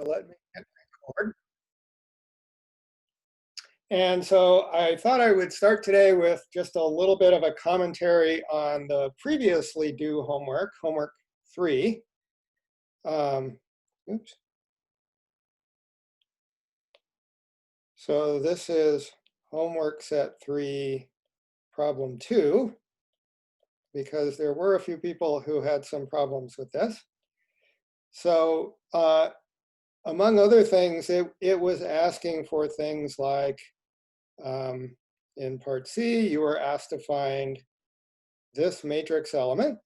let me hit record. And so I thought I would start today with just a little bit of a commentary on the previously due homework, homework 3. Oops. So this is homework set 3, problem 2, because there were a few people who had some problems with this. So among other things, it was asking for things like, in part C, you were asked to find this matrix element.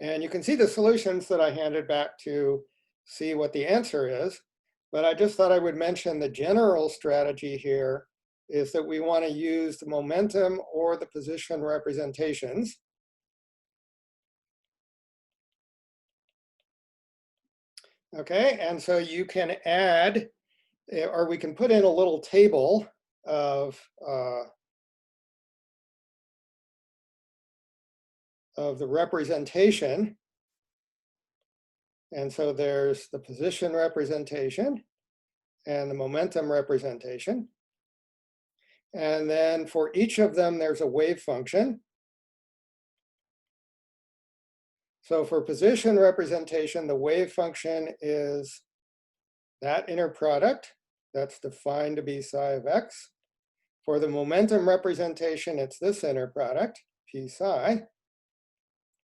And you can see the solutions that I handed back to see what the answer is. But I just thought I would mention the general strategy here is that we want to use the momentum or the position representations. Okay, and so you can add, or we can put in a little table of the representation. And so there's the position representation and the momentum representation. And then for each of them, there's a wave function. So for position representation, the wave function is that inner product that's defined to be psi of x. For the momentum representation, it's this inner product, p psi,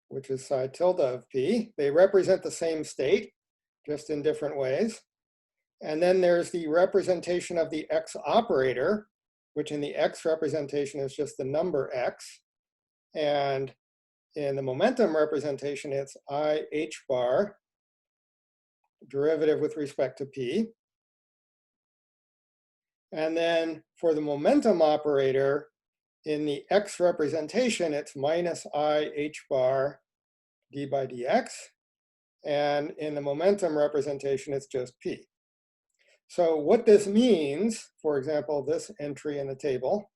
which is psi tilde of p. They represent the same state, just in different ways. And then there's the representation of the x operator, which in the x representation is just the number x. And in the momentum representation, it's I h bar, derivative with respect to p. And then for the momentum operator, in the x representation, it's minus I h bar d by dx. And in the momentum representation, it's just p. So what this means, for example, this entry in the table,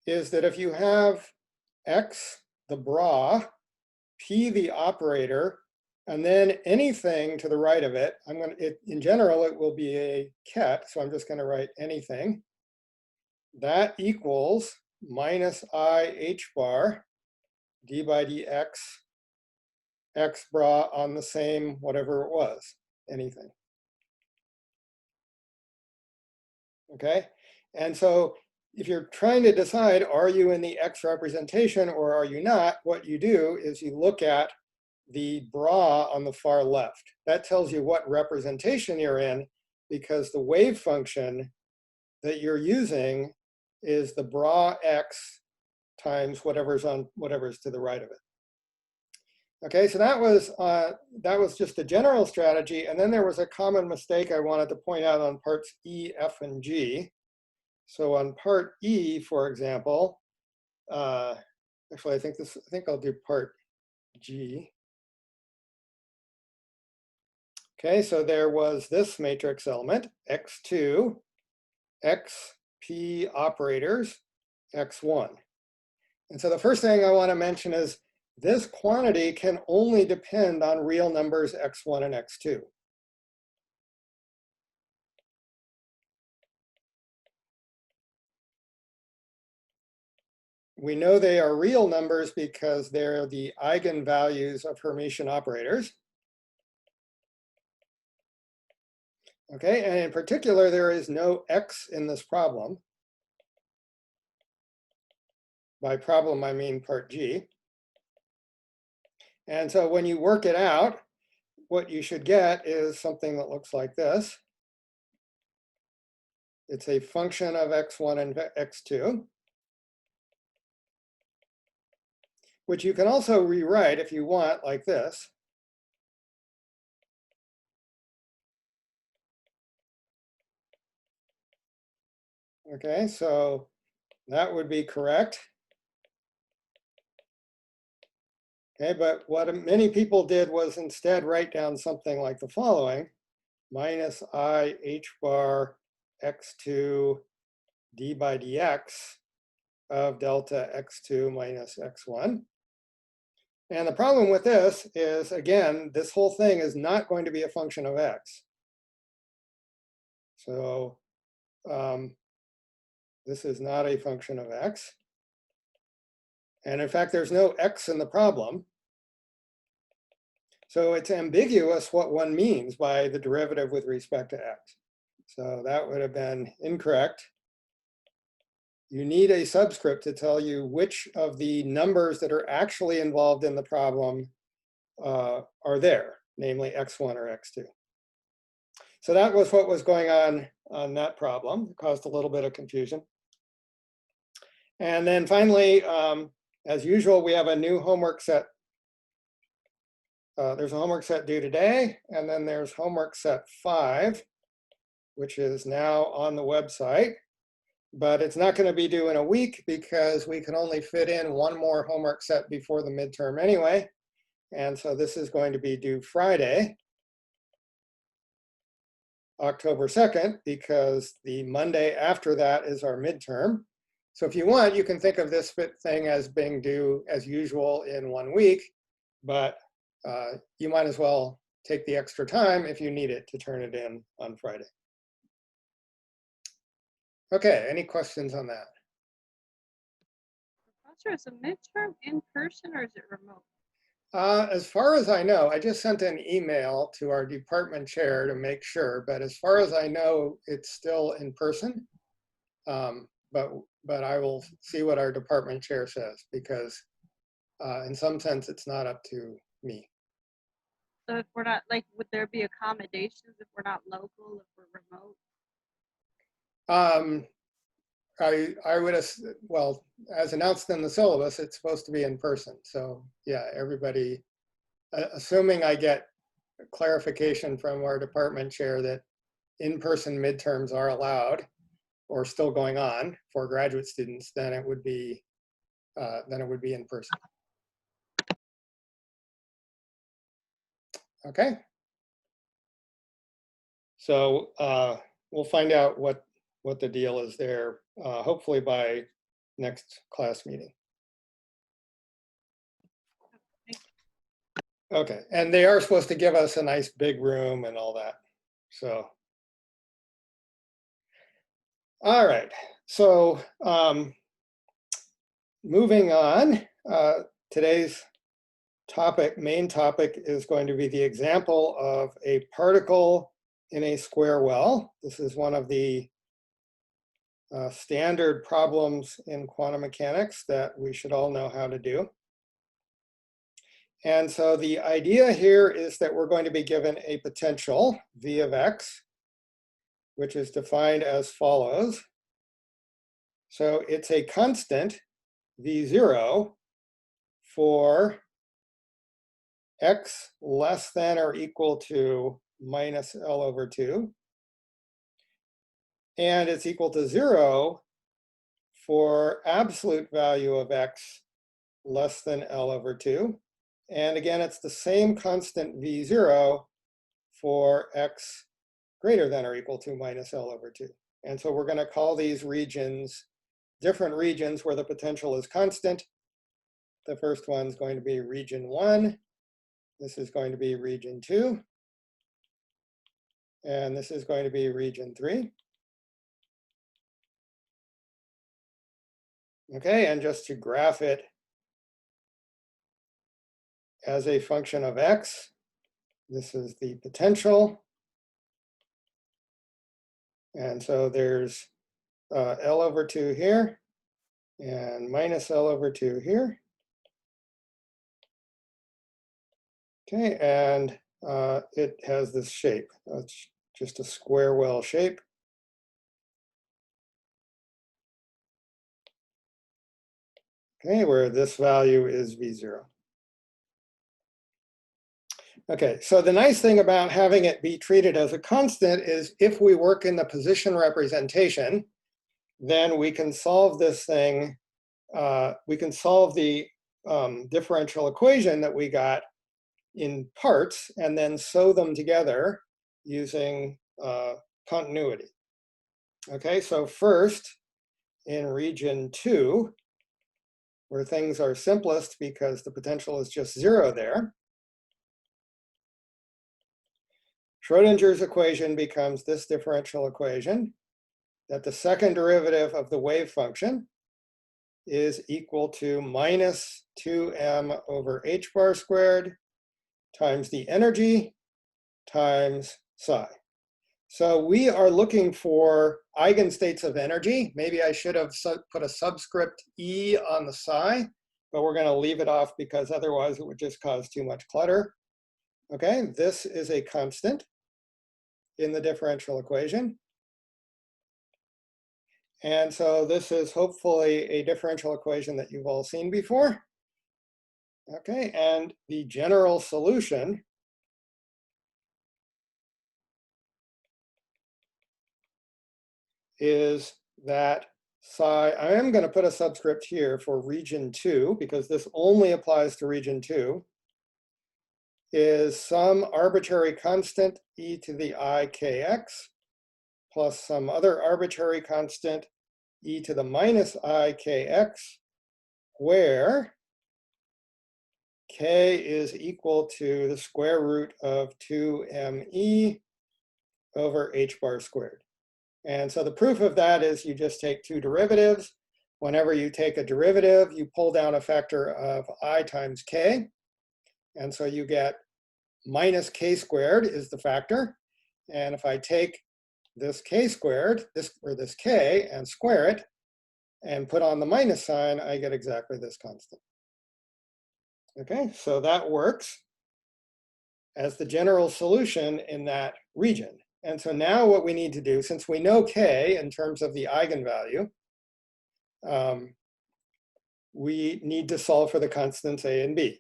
is that if you have x, the bra, p, the operator, and then anything to the right of it, in general, it will be a ket, so I'm just going to write anything. That equals minus I h bar d by dx x bra on the same whatever it was, anything. Okay, and so if you're trying to decide, are you in the x representation or are you not, what you do is you look at the bra on the far left. That tells you what representation you're in, because the wave function that you're using is the bra x times whatever's to the right of it. Okay, so that was just a general strategy, and then there was a common mistake I wanted to point out on parts E, F, and G. So on part E, for example, actually I think I'll do part G. Okay, so there was this matrix element, x2, xp operators, x1. And so the first thing I want to mention is this quantity can only depend on real numbers x1 and x2. We know they are real numbers because they're the eigenvalues of Hermitian operators. Okay, and in particular, there is no x in this problem. By problem, I mean part G. And so when you work it out, what you should get is something that looks like this. It's a function of x1 and x2, which you can also rewrite if you want like this. Okay, so that would be correct. Okay, but what many people did was instead write down something like the following: minus I h bar x2 d by dx of delta x2 minus x1. And the problem with this is, again, this whole thing is not going to be a function of x. So this is not a function of x. And in fact, there's no x in the problem. So it's ambiguous what one means by the derivative with respect to x. So that would have been incorrect. You need a subscript to tell you which of the numbers that are actually involved in the problem are there, namely x1 or x2. So that was what was going on that problem. It caused a little bit of confusion. And then finally, as usual, we have a new homework set. There's a homework set due today, and then there's homework set 5, which is now on the website. But it's not going to be due in a week because we can only fit in one more homework set before the midterm anyway. And so this is going to be due Friday, October 2nd, because the Monday after that is our midterm. So if you want, you can think of this thing as being due as usual in 1 week, but you might as well take the extra time if you need it to turn it in on Friday. Okay, any questions on that? Professor, is a midterm in person or is it remote? As far as I know, I just sent an email to our department chair to make sure, but as far as I know, it's still in person. But I will see what our department chair says, because in some sense, it's not up to me. So if we're not, like, would there be accommodations if we're not local, if we're remote? I would, well, as announced in the syllabus, it's supposed to be in person. So yeah, everybody, assuming I get clarification from our department chair that in-person midterms are allowed or still going on for graduate students, then it would be in person. Okay. So we'll find out what the deal is there, hopefully by next class meeting. Okay, and they are supposed to give us a nice big room and all that. So, all right. So moving on, today's main topic is going to be the example of a particle in a square well. This is one of the standard problems in quantum mechanics that we should all know how to do. And so the idea here is that we're going to be given a potential, V of x, which is defined as follows. So it's a constant, V0, for x less than or equal to minus L over 2. And it's equal to 0 for absolute value of x less than L over 2. And again, it's the same constant V0 for x greater than or equal to minus L over 2. And so we're going to call these regions different regions where the potential is constant. The first one's going to be region 1. This is going to be region 2. And this is going to be region 3. Okay, and just to graph it as a function of x, this is the potential. And so there's L over 2 here and minus L over 2 here. Okay, and it has this shape. It's just a square well shape. Okay, where this value is V0. Okay, so the nice thing about having it be treated as a constant is if we work in the position representation, then we can solve this thing. We can solve the differential equation that we got in parts and then sew them together using continuity. Okay, so first in region 2, where things are simplest because the potential is just 0 there. Schrodinger's equation becomes this differential equation, that the second derivative of the wave function is equal to minus 2m over h bar squared times the energy times psi. So we are looking for eigenstates of energy. Maybe I should have put a subscript E on the psi, but we're going to leave it off because otherwise it would just cause too much clutter. Okay, this is a constant in the differential equation. And so this is hopefully a differential equation that you've all seen before. Okay, and the general solution is that psi, I am going to put a subscript here for region 2, because this only applies to region 2, is some arbitrary constant e to the I kx plus some other arbitrary constant e to the minus I kx, where k is equal to the square root of 2me over h bar squared. And so the proof of that is you just take two derivatives. Whenever you take a derivative, you pull down a factor of I times k. And so you get minus k squared is the factor. And if I take this k squared, this k, and square it, and put on the minus sign, I get exactly this constant. Okay, so that works as the general solution in that region. And so now what we need to do, since we know k in terms of the eigenvalue, we need to solve for the constants a and b.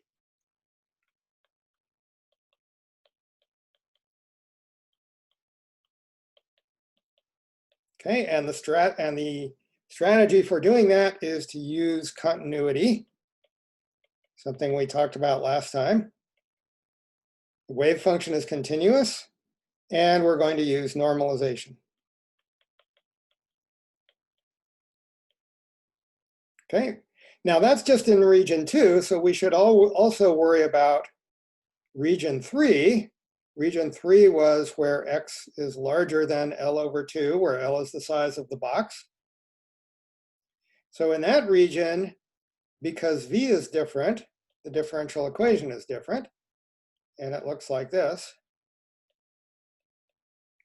Okay, and the strategy for doing that is to use continuity, something we talked about last time. The wave function is continuous, and we're going to use normalization. Okay, now that's just in region 2, so we should also worry about region 3. Region 3 was where x is larger than L over 2, where L is the size of the box. So in that region, because V is different, the differential equation is different, and it looks like this.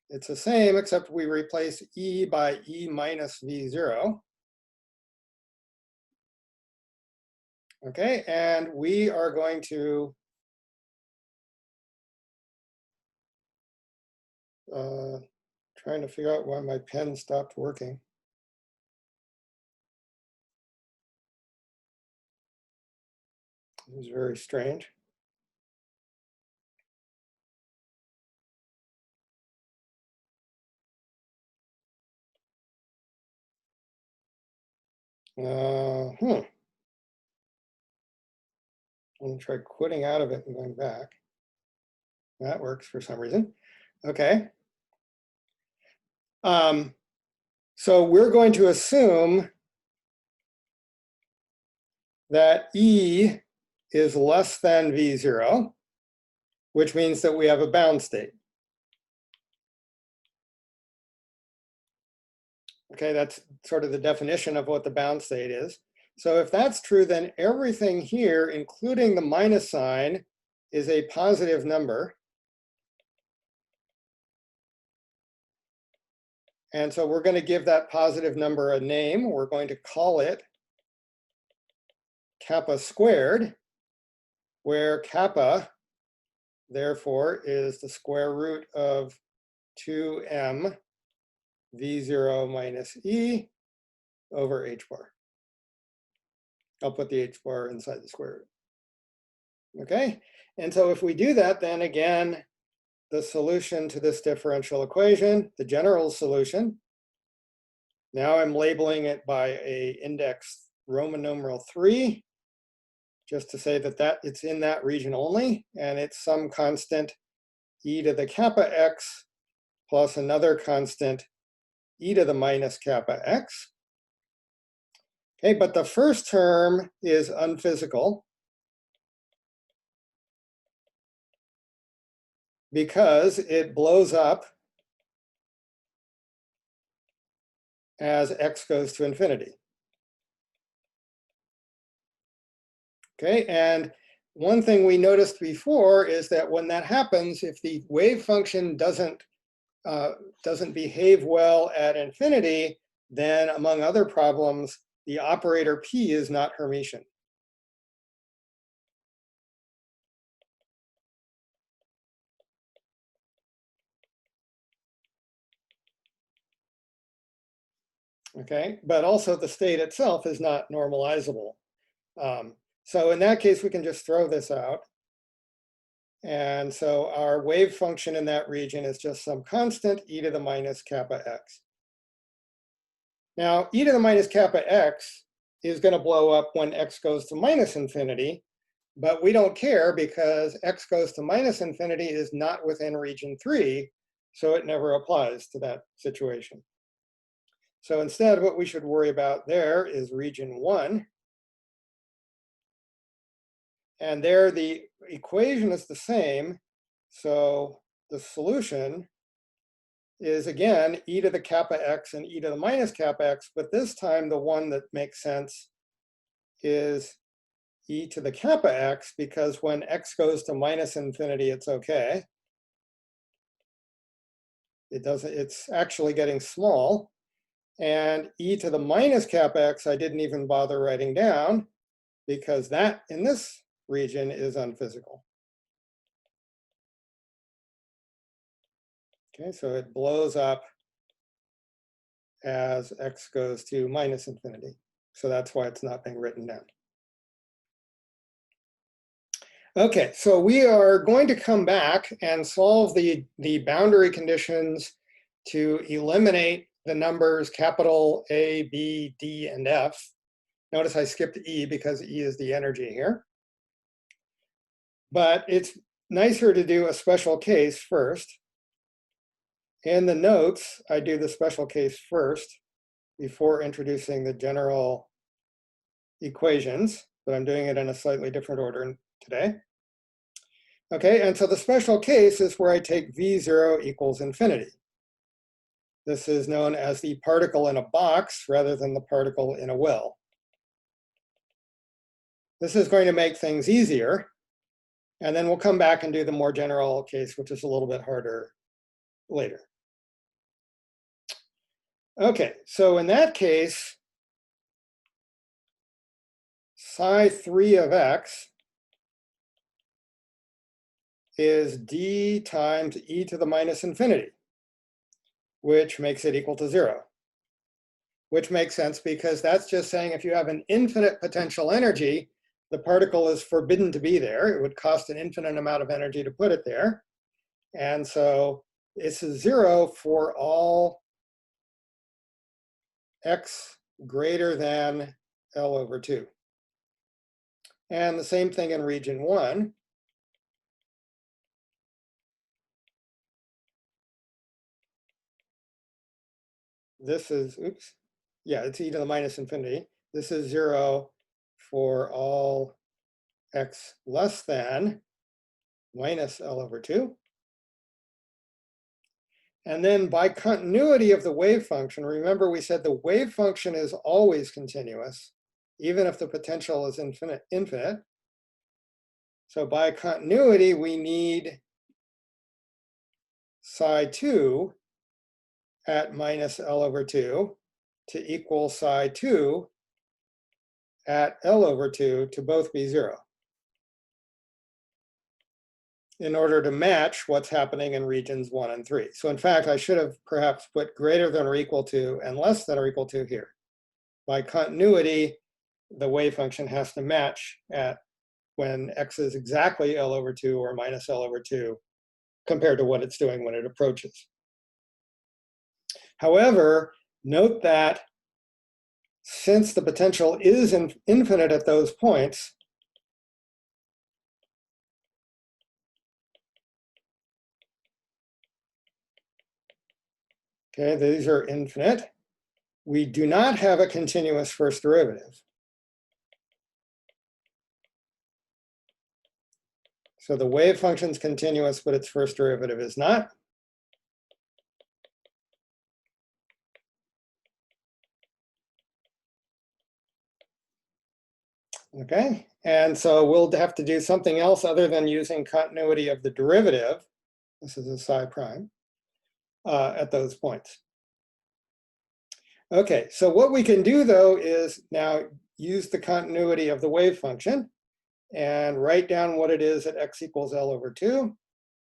It's the same, except we replace E by E minus V0. Okay, and we are going to trying to figure out why my pen stopped working. It was very strange. I'm going to try quitting out of it and going back. That works for some reason. Okay. So we're going to assume that E is less than V0, which means that we have a bound state. Okay, that's sort of the definition of what the bound state is. So if that's true, then everything here, including the minus sign, is a positive number. And so we're going to give that positive number a name. We're going to call it kappa squared, where kappa, therefore, is the square root of 2m V0 minus E over h bar. I'll put the h bar inside the square root. Okay, and so if we do that, then again, the solution to this differential equation, the general solution, now I'm labeling it by a index Roman numeral 3, just to say that it's in that region only, and it's some constant e to the kappa x plus another constant e to the minus kappa x. Okay, but the first term is unphysical because it blows up as x goes to infinity. Okay, and one thing we noticed before is that when that happens, if the wave function doesn't behave well at infinity, then among other problems, the operator p is not Hermitian. Okay, but also the state itself is not normalizable. So in that case, we can just throw this out. And so our wave function in that region is just some constant e to the minus kappa x. Now, e to the minus kappa x is going to blow up when x goes to minus infinity, but we don't care because x goes to minus infinity is not within region 3, so it never applies to that situation. So instead, what we should worry about there is region 1. And there the equation is the same. So the solution is again e to the kappa x and e to the minus kappa x, but this time the one that makes sense is e to the kappa x, because when x goes to minus infinity, it's okay. It doesn't, it's actually getting small. And e to the minus kappa x, I didn't even bother writing down because that in this region is unphysical. Okay, so it blows up as x goes to minus infinity. So that's why it's not being written down. Okay, so we are going to come back and solve the boundary conditions to eliminate the numbers capital A, B, D, and F. Notice I skipped E because E is the energy here. But it's nicer to do a special case first. In the notes, I do the special case first before introducing the general equations, but I'm doing it in a slightly different order today. Okay, and so the special case is where I take V0 equals infinity. This is known as the particle in a box rather than the particle in a well. This is going to make things easier. And then we'll come back and do the more general case, which is a little bit harder later. Okay, so in that case, psi 3 of x is d times e to the minus infinity, which makes it equal to 0. Which makes sense because that's just saying if you have an infinite potential energy, the particle is forbidden to be there. It would cost an infinite amount of energy to put it there. And so it's a 0 for all x greater than L over 2. And the same thing in region 1. This is, oops, yeah, it's e to the minus infinity. This is 0 for all x less than minus L over 2. And then by continuity of the wave function, remember we said the wave function is always continuous, even if the potential is infinite. So by continuity, we need psi 2 at minus L over 2 to equal psi 2 at L over 2 to both be 0, in order to match what's happening in regions 1 and 3. So in fact, I should have perhaps put greater than or equal to and less than or equal to here. By continuity, the wave function has to match at when x is exactly L over 2 or minus L over 2 compared to what it's doing when it approaches. However, note that since the potential is infinite at those points, okay, these are infinite, we do not have a continuous first derivative. So the wave function's continuous, but its first derivative is not. Okay, and so we'll have to do something else other than using continuity of the derivative. This is a psi prime at those points. Okay, so what we can do though is now use the continuity of the wave function and write down what it is at x equals L over 2.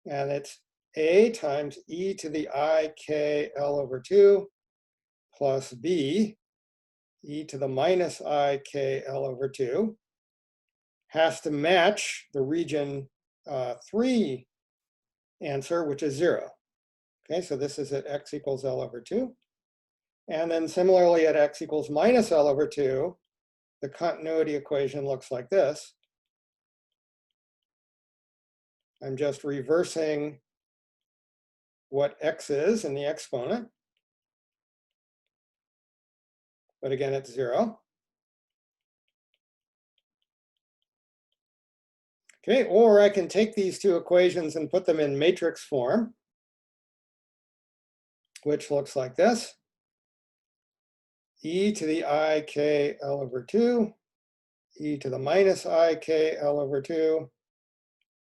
And it's a times e to the I k L over 2 plus b e to the minus I k L over 2 has to match the region 3 answer, which is 0. Okay, so this is at x equals L over 2. And then similarly at x equals minus L over 2, the continuity equation looks like this. I'm just reversing what x is in the exponent. But again, it's 0. Okay, or I can take these two equations and put them in matrix form, which looks like this. E to the I k L over 2, e to the minus I k L over 2,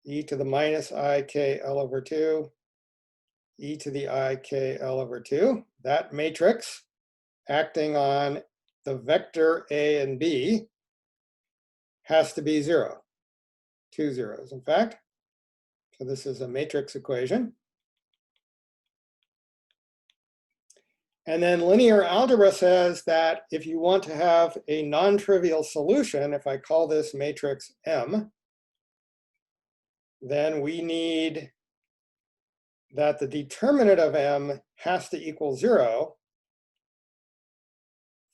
e to the minus I k L over 2, e to the I k L over 2. That matrix acting on the vector A and B has to be 0. 2 zeros, in fact. So this is a matrix equation. And then linear algebra says that if you want to have a non-trivial solution, if I call this matrix M, then we need that the determinant of M has to equal 0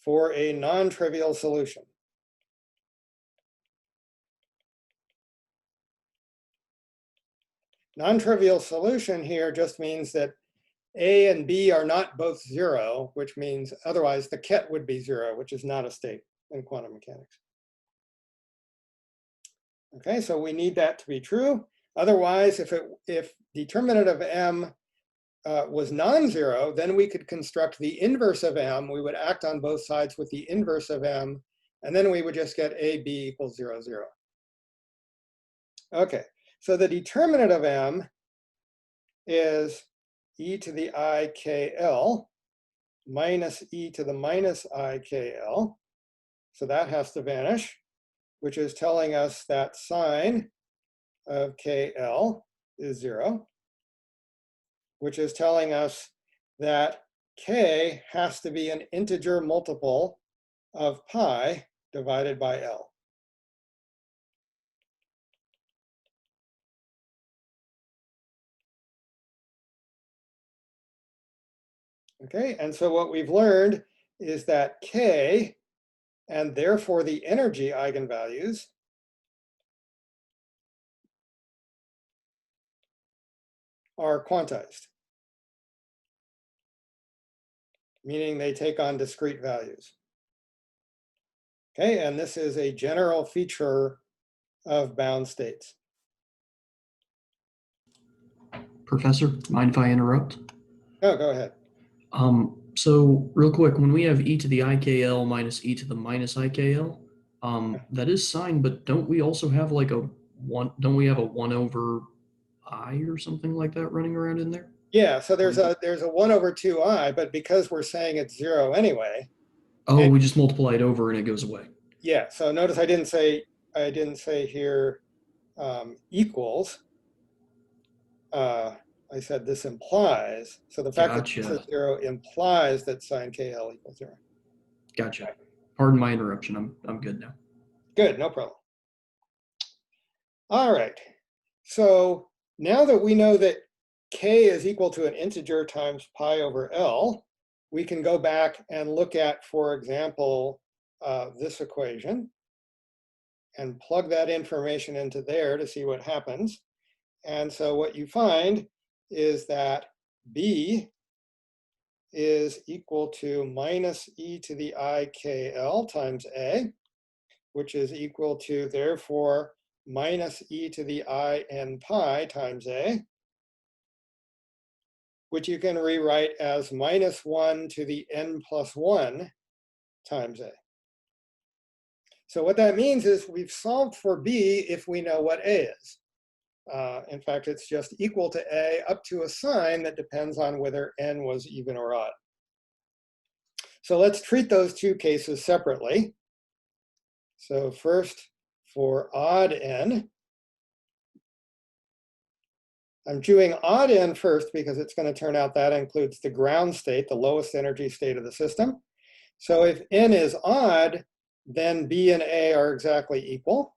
for a non-trivial solution. Non-trivial solution here just means that A and B are not both 0, which means otherwise the ket would be 0, which is not a state in quantum mechanics. Okay, so we need that to be true. Otherwise, if determinant of M was non-zero, then we could construct the inverse of M. We would act on both sides with the inverse of M, and then we would just get AB equals 0, 0. Okay, so the determinant of M is e to the I k L minus e to the minus I k L. So that has to vanish, which is telling us that sine of KL is 0, which is telling us that K has to be an integer multiple of pi divided by L. Okay, and so what we've learned is that K, and therefore the energy eigenvalues, are quantized, meaning they take on discrete values. Okay, and this is a general feature of bound states. Professor, mind if I interrupt? No, go ahead. So real quick, when we have e to the IKL minus e to the minus IKL, that is sine, but don't we also have like a 1 over I or something like that running around in there? Yeah, so there's a 1 over 2i, but because we're saying it's 0 anyway. Oh, we just multiply it over and it goes away. Yeah, so notice I didn't say here equals. I said this implies. So the fact that this is 0 implies that sine KL equals 0. Gotcha. Pardon my interruption. I'm good now. Good, no problem. All right. So now that we know that K is equal to an integer times pi over L, we can go back and look at, for example, this equation and plug that information into there to see what happens. And so what you find is that B is equal to minus e to the ikl times a, which is equal to, therefore, minus e to the I n pi times a, which you can rewrite as minus 1 to the n plus 1 times a. So what that means is we've solved for b if we know what a is. In fact, it's just equal to a up to a sign that depends on whether n was even or odd. So let's treat those two cases separately. So first, for odd n, I'm doing odd n first because it's going to turn out that includes the ground state, the lowest energy state of the system. So if n is odd, then b and a are exactly equal,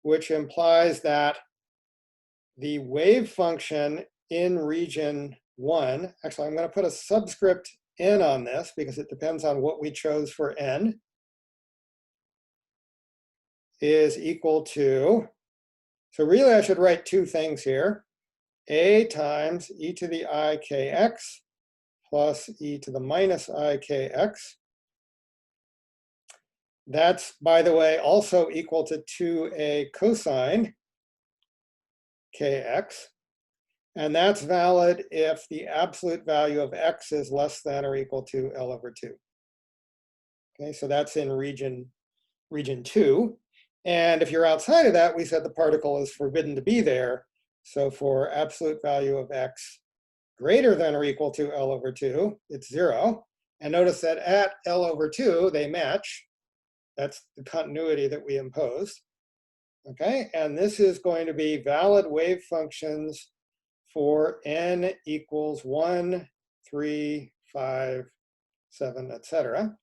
which implies that the wave function in region 1, actually I'm going to put a subscript n on this because it depends on what we chose for n, is equal to, so really I should write two things here, a times e to the ikx plus e to the minus ikx. That's, by the way, also equal to 2a cosine kx. And that's valid if the absolute value of x is less than or equal to L over 2. Okay, so that's in region 2. And if you're outside of that, we said the particle is forbidden to be there. So for absolute value of x greater than or equal to L over 2, it's 0. And notice that at L over 2, they match. That's the continuity that we imposed. Okay, and this is going to be valid wave functions for n equals 1, 3, 5, 7, etc.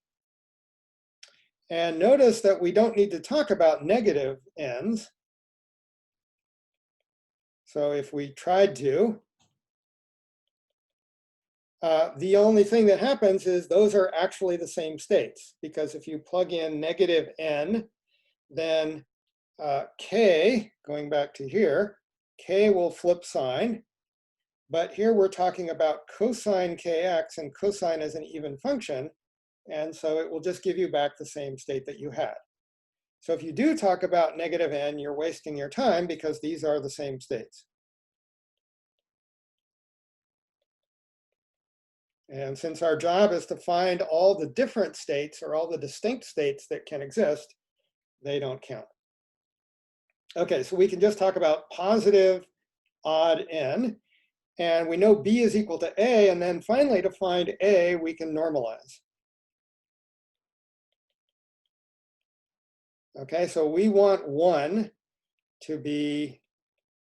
And notice that we don't need to talk about negative n's. So if we tried to, the only thing that happens is those are actually the same states, because if you plug in negative n, then k, going back to here, k will flip sign. But here we're talking about cosine kx, and cosine is an even function. And so it will just give you back the same state that you had. So if you do talk about negative n, you're wasting your time because these are the same states. And since our job is to find all the different states or all the distinct states that can exist, they don't count. Okay, so we can just talk about positive odd n. And we know b is equal to a. And then finally, to find a, we can normalize. Okay, so we want 1 to be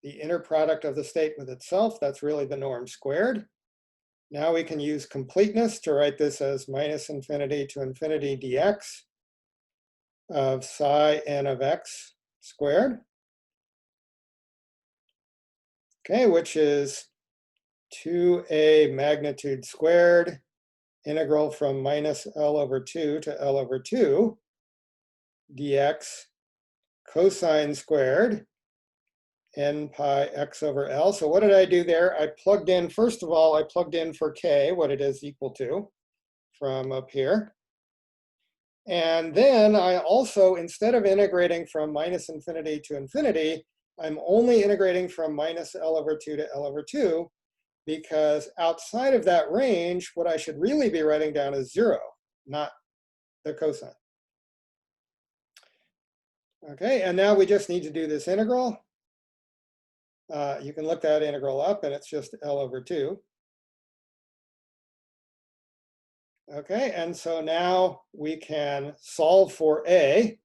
the inner product of the state with itself. That's really the norm squared. Now we can use completeness to write this as minus infinity to infinity dx of psi n of x squared. Okay, which is 2a magnitude squared integral from minus L over 2 to L over 2 dx cosine squared n pi x over L. So what did I do there? I plugged in, first of all, I plugged in for k, what it is equal to from up here. And then I also, instead of integrating from minus infinity to infinity, I'm only integrating from minus L over 2 to L over 2, because outside of that range, what I should really be writing down is 0, not the cosine. Okay, and now we just need to do this integral. You can look that integral up, and it's just L over 2. Okay, and so now we can solve for a.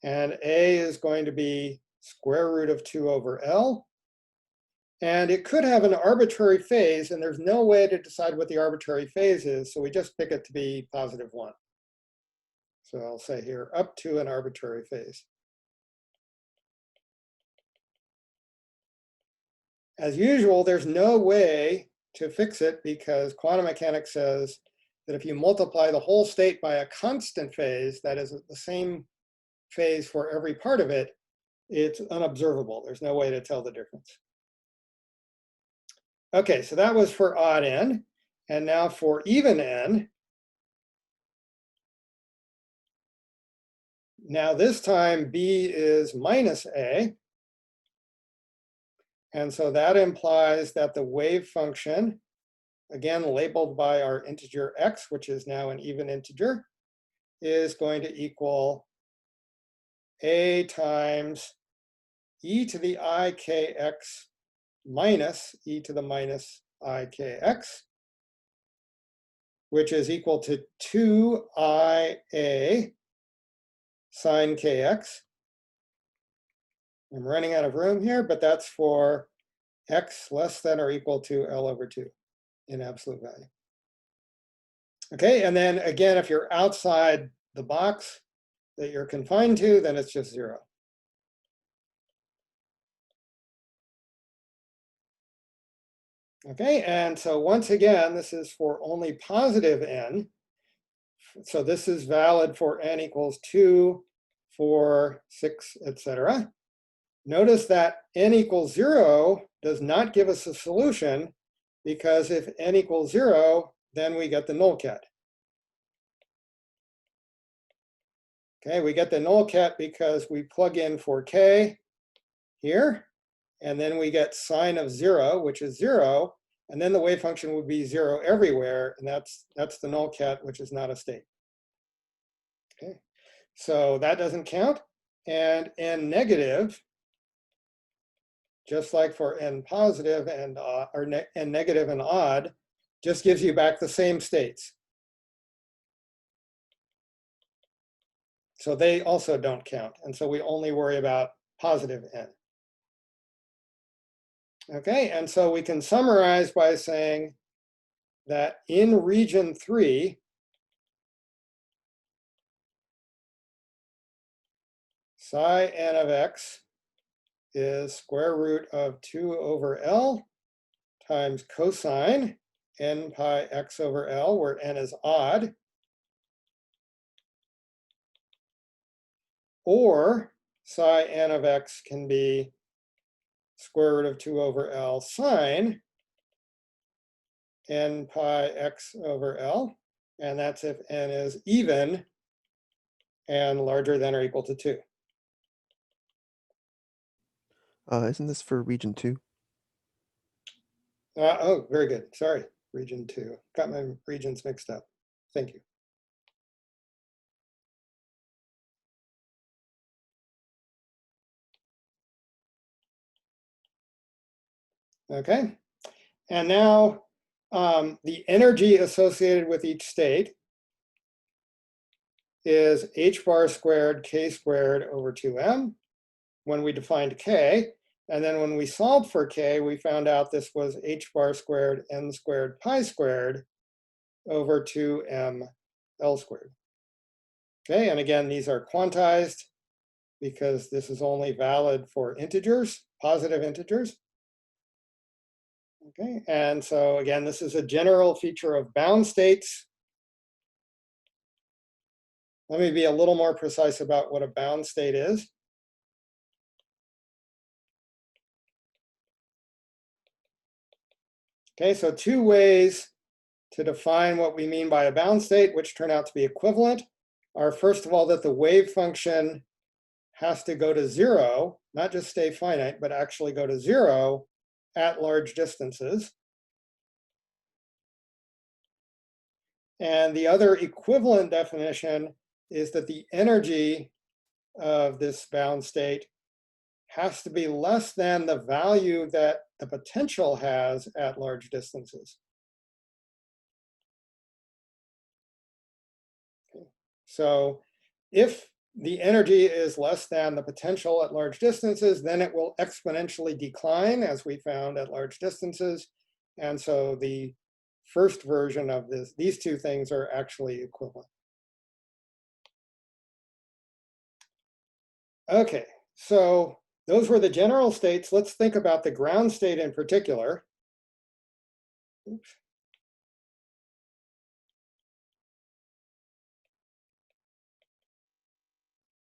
And a is going to be square root of 2 over L. And it could have an arbitrary phase, and there's no way to decide what the arbitrary phase is, so we just pick it to be positive 1. So I'll say here, up to an arbitrary phase. As usual, there's no way to fix it because quantum mechanics says that if you multiply the whole state by a constant phase, that is the same phase for every part of it, it's unobservable. There's no way to tell the difference. Okay, so that was for odd n. And now for even n. Now this time b is minus a. And so that implies that the wave function, again labeled by our integer x, which is now an even integer, is going to equal a times e to the I kx minus e to the minus I kx, which is equal to 2ia sine kx. I'm running out of room here, but that's for x less than or equal to L over 2 in absolute value. Okay, and then again, if you're outside the box that you're confined to, then it's just 0. Okay, and so once again, this is for only positive n. So this is valid for n equals 2, 4, 6, etc. Notice that n equals 0 does not give us a solution, because if n equals 0, then we get the null ket. Okay, we get the null ket because we plug in for k here, and then we get sine of 0, which is 0, and then the wave function would be 0 everywhere, and that's the null ket, which is not a state. Okay, so that doesn't count. And n negative, just like for n positive and n negative and odd, just gives you back the same states. So they also don't count. And so we only worry about positive n. Okay, and so we can summarize by saying that in region 3, psi n of x is square root of 2 over L times cosine n pi x over L, where n is odd, or psi n of x can be square root of 2 over L sine n pi x over L, and that's if n is even and larger than or equal to 2. Isn't this for region 2? Oh, very good. Sorry, region 2. Got my regions mixed up. Thank you. Okay, and now the energy associated with each state is h bar squared k squared over 2m when we defined k. And then when we solved for k, we found out this was h bar squared n squared pi squared over 2m L squared. Okay, and again, these are quantized because this is only valid for integers, positive integers. Okay, and so again, this is a general feature of bound states. Let me be a little more precise about what a bound state is. Okay, so two ways to define what we mean by a bound state, which turn out to be equivalent, are first of all that the wave function has to go to 0, not just stay finite, but actually go to 0 at large distances. And the other equivalent definition is that the energy of this bound state has to be less than the value that the potential has at large distances. Okay. So if the energy is less than the potential at large distances, then it will exponentially decline, as we found at large distances. And so the first version of this, these two things are actually equivalent. Okay, so those were the general states. Let's think about the ground state in particular. Oops.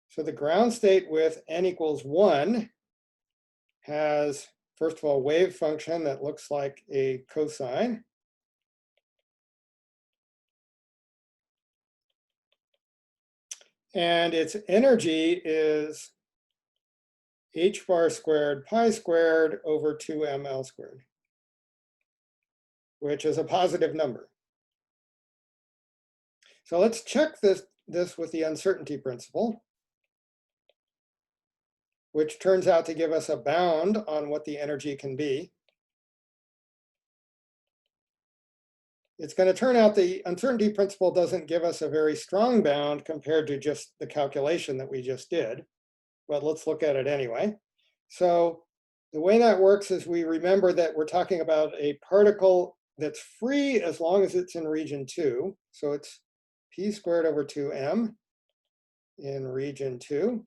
So the ground state with n equals 1 has first of all, wave function that looks like a cosine. And its energy is h bar squared pi squared over 2ml squared, which is a positive number. So let's check this with the uncertainty principle, which turns out to give us a bound on what the energy can be. It's going to turn out the uncertainty principle doesn't give us a very strong bound compared to just the calculation that we just did, but let's look at it anyway. So the way that works is we remember that we're talking about a particle that's free as long as it's in region 2. So it's p squared over 2m in region 2.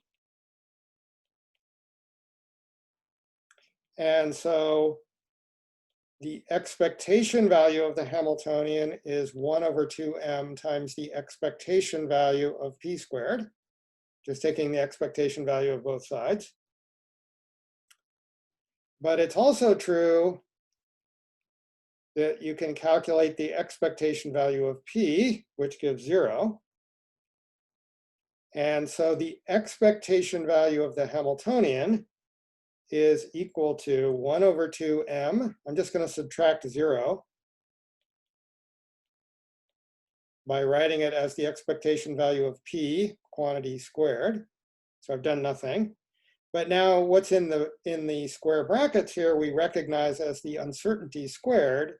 And so the expectation value of the Hamiltonian is 1 over 2m times the expectation value of p squared, just taking the expectation value of both sides. But it's also true that you can calculate the expectation value of p, which gives 0. And so the expectation value of the Hamiltonian is equal to 1 over 2m. I'm just going to subtract 0 by writing it as the expectation value of p, quantity squared. So I've done nothing. But now what's in the square brackets here, we recognize as the uncertainty squared.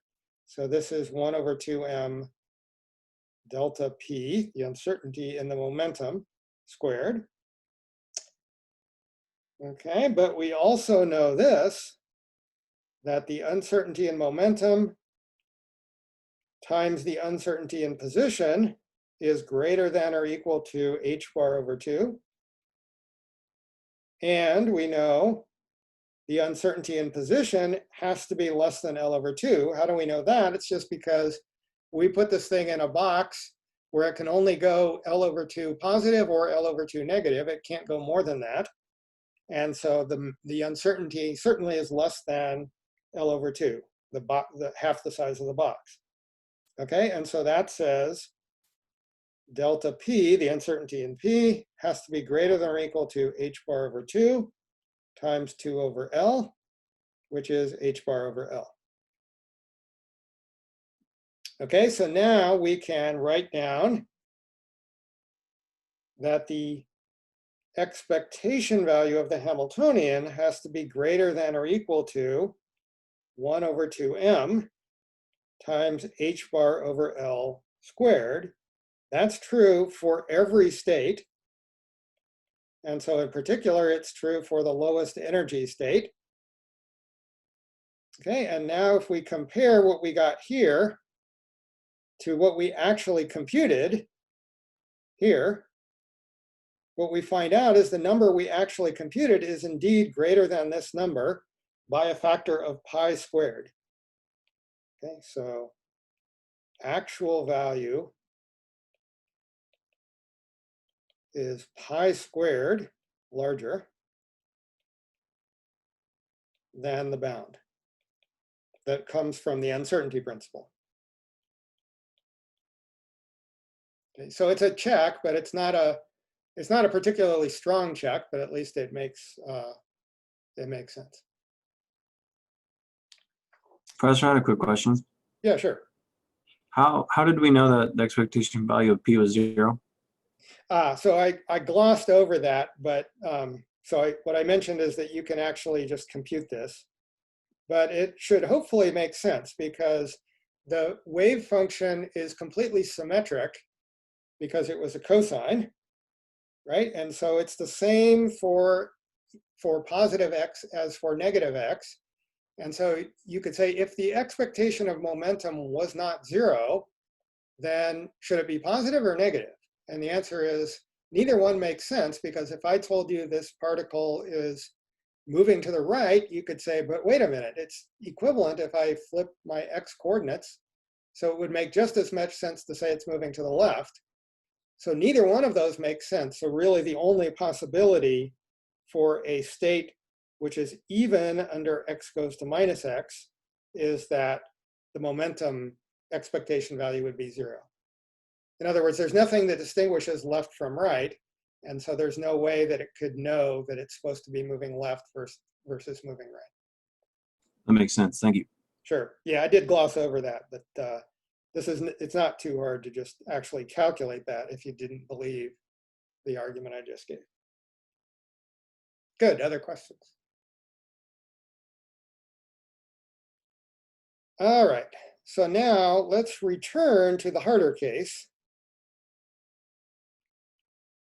So this is 1 over 2m delta p, the uncertainty in the momentum squared. Okay, but we also know this, that the uncertainty in momentum times the uncertainty in position is greater than or equal to h bar over 2. And we know the uncertainty in position has to be less than L over 2. How do we know that? It's just because we put this thing in a box where it can only go L over 2 positive or L over 2 negative. It can't go more than that. And so the uncertainty certainly is less than L over 2, the half the size of the box. Okay, and so that says delta P, the uncertainty in P, has to be greater than or equal to h bar over 2 times 2 over L, which is h bar over L. Okay, so now we can write down that the expectation value of the Hamiltonian has to be greater than or equal to 1 over 2m times h bar over L squared. That's true for every state. And so in particular, it's true for the lowest energy state. Okay, and now if we compare what we got here to what we actually computed here, what we find out is the number we actually computed is indeed greater than this number by a factor of pi squared. Okay, so actual value is pi squared larger than the bound that comes from the uncertainty principle. Okay, so it's a check, but it's not a particularly strong check, but at least it makes sense. Professor, I had a quick question. Yeah, sure. How did we know that the expectation value of P was 0? So I glossed over that, but what I mentioned is that you can actually just compute this, but it should hopefully make sense because the wave function is completely symmetric because it was a cosine, right? And so it's the same for positive x as for negative x. And so you could say if the expectation of momentum was not 0, then should it be positive or negative? And the answer is neither one makes sense, because if I told you this particle is moving to the right, you could say, but wait a minute, it's equivalent if I flip my x coordinates. So it would make just as much sense to say it's moving to the left. So neither one of those makes sense. So really the only possibility for a state which is even under x goes to minus x, is that the momentum expectation value would be 0. In other words, there's nothing that distinguishes left from right, and so there's no way that it could know that it's supposed to be moving left versus moving right. That makes sense. Thank you. Sure. Yeah, I did gloss over that, but it's not too hard to just actually calculate that if you didn't believe the argument I just gave. Good. Other questions? All right. So now let's return to the harder case,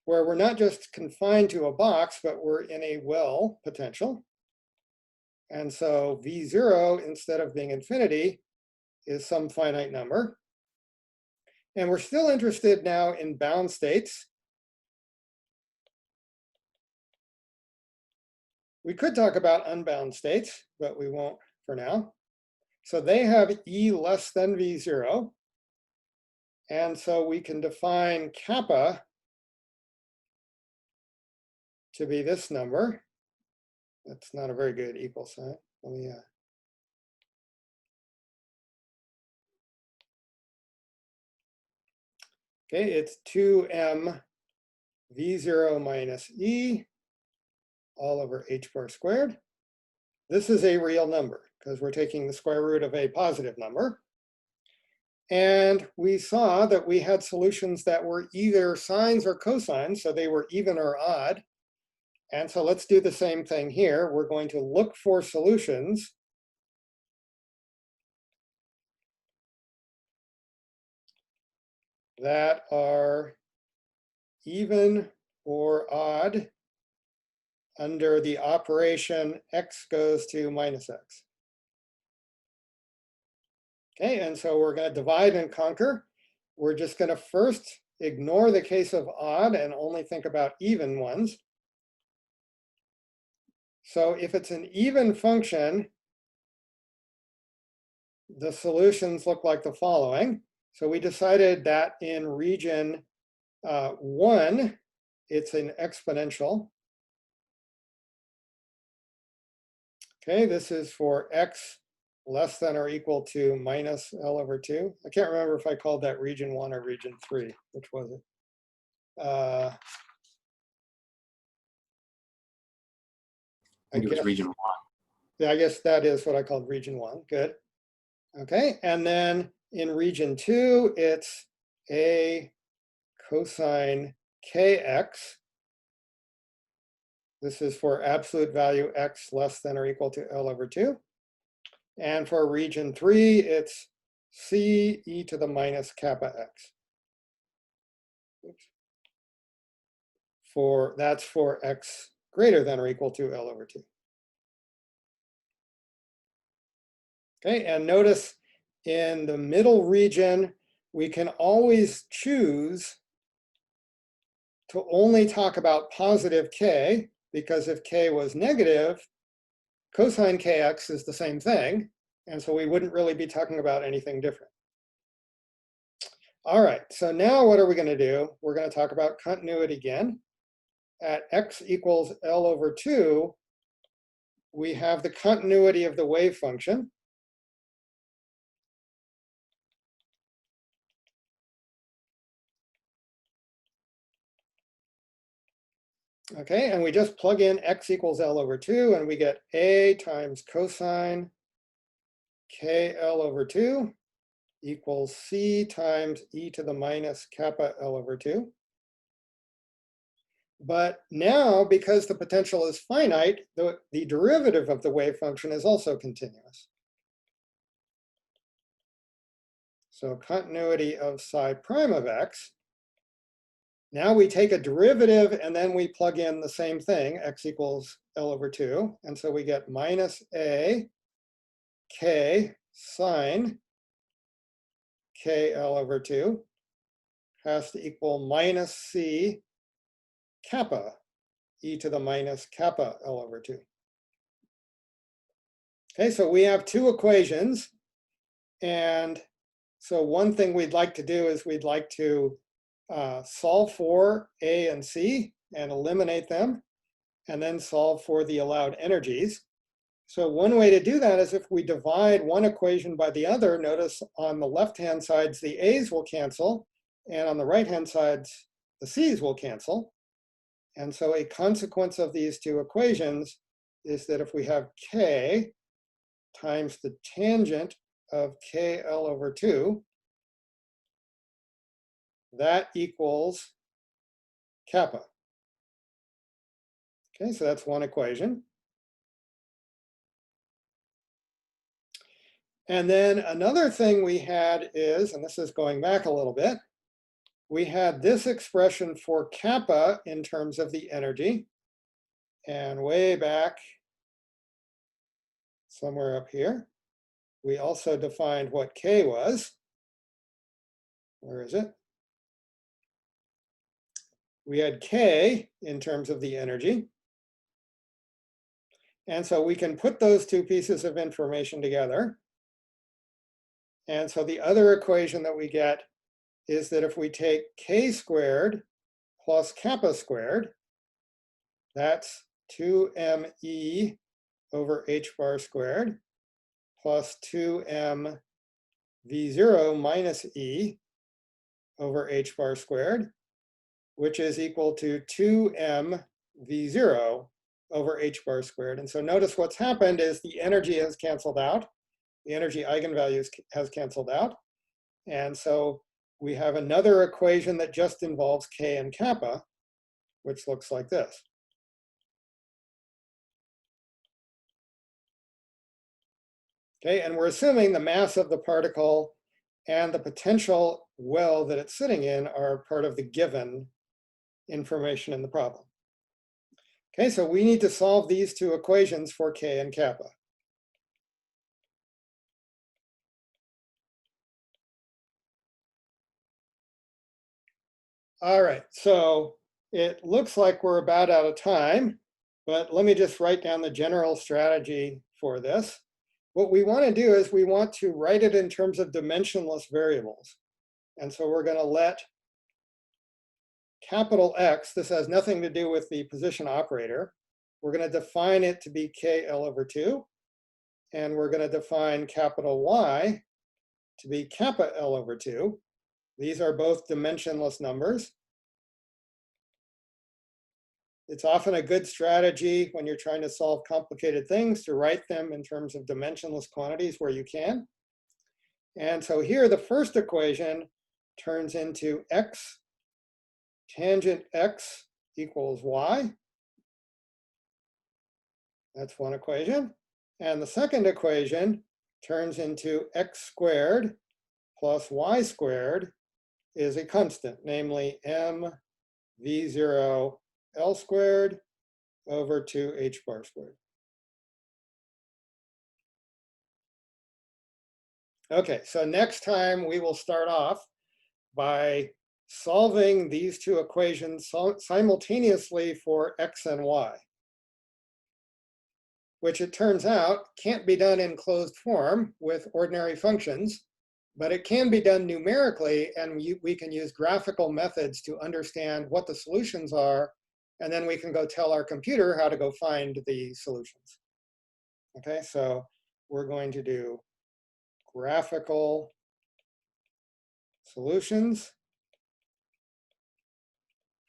where we're not just confined to a box, but we're in a well potential. And so V0, instead of being infinity, is some finite number. And we're still interested now in bound states. We could talk about unbound states, but we won't for now. So they have E less than V0. And so we can define kappa to be this number. That's not a very good equal sign. Let me, okay, it's 2m V0 minus E all over h bar squared. This is a real number because we're taking the square root of a positive number. And we saw that we had solutions that were either sines or cosines, so they were even or odd. And so let's do the same thing here. We're going to look for solutions that are even or odd under the operation x goes to minus x. Okay, and so we're going to divide and conquer. We're just going to first ignore the case of odd and only think about even ones. So if it's an even function, the solutions look like the following. So we decided that in region 1, it's an exponential. Okay, this is for x less than or equal to minus L over 2. I can't remember if I called that region 1 or region 3. Which was it? I think it was region 1. Yeah, I guess that is what I called region 1. Good. Okay, and then in region 2, it's a cosine kx. This is for absolute value x less than or equal to L over 2. And for region 3, it's c e to the minus kappa x. Oops. That's for x greater than or equal to L over 2. Okay, and notice in the middle region, we can always choose to only talk about positive k, because if k was negative, cosine kx is the same thing, and so we wouldn't really be talking about anything different. All right, so now what are we going to do? We're going to talk about continuity again. At x equals L over 2, we have the continuity of the wave function. Okay, and we just plug in x equals L over 2, and we get a times cosine KL over 2 equals c times e to the minus kappa L over 2. But now, because the potential is finite, the derivative of the wave function is also continuous. So continuity of psi prime of x. Now we take a derivative and then we plug in the same thing, x equals L over 2. And so we get minus a k sine KL over 2 has to equal minus c kappa e to the minus kappa L over 2. Okay, so we have two equations. And so one thing we'd like to do is we'd like to solve for a and c and eliminate them. and then solve for the allowed energies. So one way to do that is if we divide one equation by the other, notice on the left-hand sides, the A's will cancel, and on the right-hand sides, the C's will cancel. And so a consequence of these two equations is that if we have K times the tangent of KL over 2, that equals kappa. Okay, so that's one equation. And then another thing we had is, and this is going back a little bit, we had this expression for kappa in terms of the energy. And way back, somewhere up here, we also defined what K was. Where is it? We had K in terms of the energy. And so we can put those two pieces of information together. And so the other equation that we get is that if we take K squared plus kappa squared, that's 2me over h bar squared plus 2m v0 minus e over h bar squared, which is equal to 2m v0 over h bar squared. And so notice what's happened is the energy has canceled out. The energy eigenvalues has canceled out. And so we have another equation that just involves K and kappa, which looks like this. Okay, and we're assuming the mass of the particle and the potential well that it's sitting in are part of the given information in the problem. Okay, so we need to solve these two equations for K and kappa. All right, so it looks like we're about out of time, but let me just write down the general strategy for this. What we want to do is we want to write it in terms of dimensionless variables. And so we're going to let capital X, this has nothing to do with the position operator. We're going to define it to be KL over 2. And we're going to define capital Y to be kappa L over 2. These are both dimensionless numbers. It's often a good strategy when you're trying to solve complicated things to write them in terms of dimensionless quantities where you can. And so here the first equation turns into X tangent X equals Y. That's one equation. And the second equation turns into X squared plus Y squared is a constant, namely m v0 L squared over 2h bar squared. Okay, so next time we will start off by solving these two equations simultaneously for X and Y, which it turns out can't be done in closed form with ordinary functions, but it can be done numerically, and we can use graphical methods to understand what the solutions are, and then we can go tell our computer how to go find the solutions. Okay, so we're going to do graphical solutions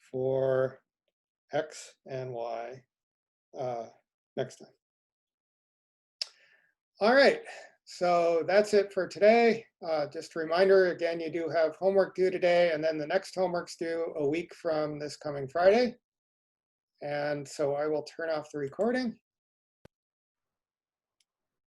for X and Y next time. All right, so that's it for today. Just a reminder, again, you do have homework due today, and then the next homework's due a week from this coming Friday. And so I will turn off the recording.